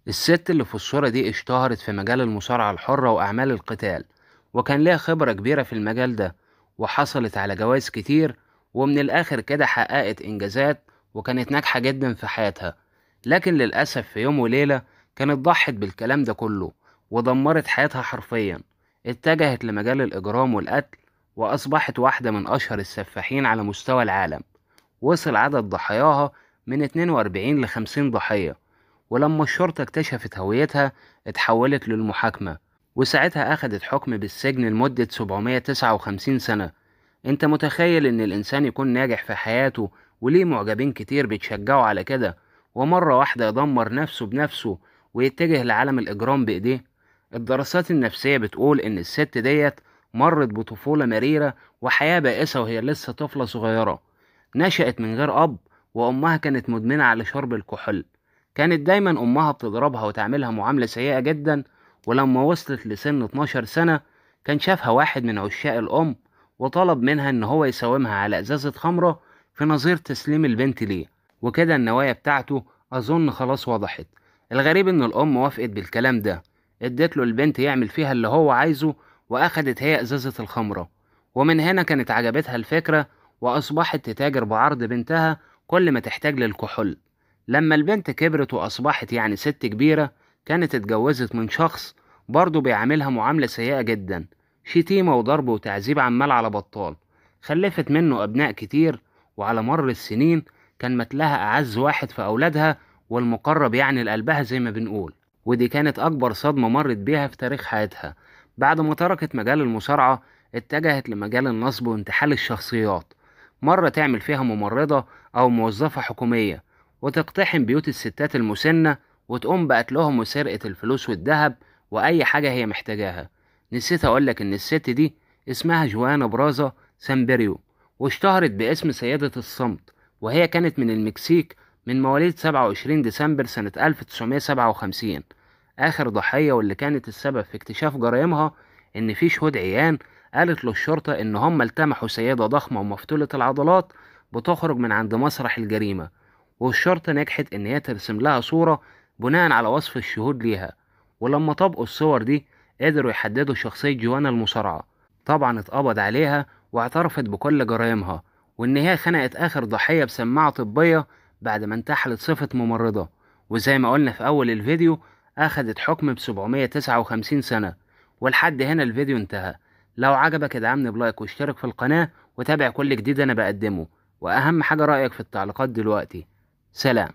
الست اللي في الصورة دي اشتهرت في مجال المصارعة الحرة وأعمال القتال، وكان ليها خبرة كبيرة في المجال ده، وحصلت على جوائز كتير، ومن الآخر كده حققت إنجازات وكانت ناجحة جدا في حياتها. لكن للأسف في يوم وليلة كانت ضحت بالكلام ده كله ودمرت حياتها حرفيا. اتجهت لمجال الإجرام والقتل، وأصبحت واحدة من أشهر السفاحين على مستوى العالم. وصل عدد ضحاياها من 42 ل 50 ضحية. ولما الشرطة اكتشفت هويتها اتحولت للمحاكمة، وساعتها أخدت حكم بالسجن لمدة 759 سنة. انت متخيل ان الانسان يكون ناجح في حياته وليه معجبين كتير بيتشجعوا على كده، ومرة واحدة يدمر نفسه بنفسه ويتجه لعالم الإجرام بإيديه؟ الدراسات النفسية بتقول ان الست ديت مرت بطفولة مريرة وحياة بائسة وهي لسه طفلة صغيرة. نشأت من غير أب، وأمها كانت مدمنة على شرب الكحول. كانت دايما أمها بتضربها وتعملها معاملة سيئة جدا. ولما وصلت لسن 12 سنة كان شافها واحد من عشاق الأم، وطلب منها إن هو يساومها على إزازة خمرة في نظير تسليم البنت ليه. وكده النوايا بتاعته أظن خلاص وضحت. الغريب إن الأم وافقت بالكلام ده، ادت له البنت يعمل فيها اللي هو عايزه، وأخدت هي إزازة الخمرة. ومن هنا كانت عجبتها الفكرة، وأصبحت تتاجر بعرض بنتها كل ما تحتاج للكحول. لما البنت كبرت وأصبحت يعني ست كبيرة، كانت اتجوزت من شخص برضه بيعاملها معاملة سيئة جدا، شتيمة وضرب وتعذيب عمال على بطال. خلفت منه أبناء كتير، وعلى مر السنين كان متلها أعز واحد في أولادها، والمقرب يعني لقلبها زي ما بنقول. ودي كانت أكبر صدمة مرت بيها في تاريخ حياتها. بعد ما تركت مجال المصارعة اتجهت لمجال النصب وانتحال الشخصيات. مرة تعمل فيها ممرضة أو موظفة حكومية، وتقتحم بيوت الستات المسنة، وتقوم بقتلهم وسرقة الفلوس والذهب وأي حاجة هي محتاجاها. نسيت أقولك إن الست دي اسمها جوانا برازا سامبريو، واشتهرت باسم سيدة الصمت، وهي كانت من المكسيك، من مواليد 27 ديسمبر سنة 1957. آخر ضحية واللي كانت السبب في اكتشاف جرائمها إن في شهود عيان قالت للشرطة إن هم التمحوا سيدة ضخمة ومفتولة العضلات بتخرج من عند مسرح الجريمة. والشرطة نجحت إن هي ترسم لها صورة بناء على وصف الشهود ليها. ولما طبقوا الصور دي قدروا يحددوا شخصية جوانا المصارعة. طبعا اتقبض عليها واعترفت بكل جرائمها، وإن هي خنقت آخر ضحية بسماعة طبية بعد ما انتحلت صفة ممرضة. وزي ما قلنا في أول الفيديو، أخدت حكم ب759 سنة. ولحد هنا الفيديو انتهى. لو عجبك ادعمني بلايك واشترك في القناة وتابع كل جديد أنا بقدمه. وأهم حاجة رأيك في التعليقات دلوقتي. سلام.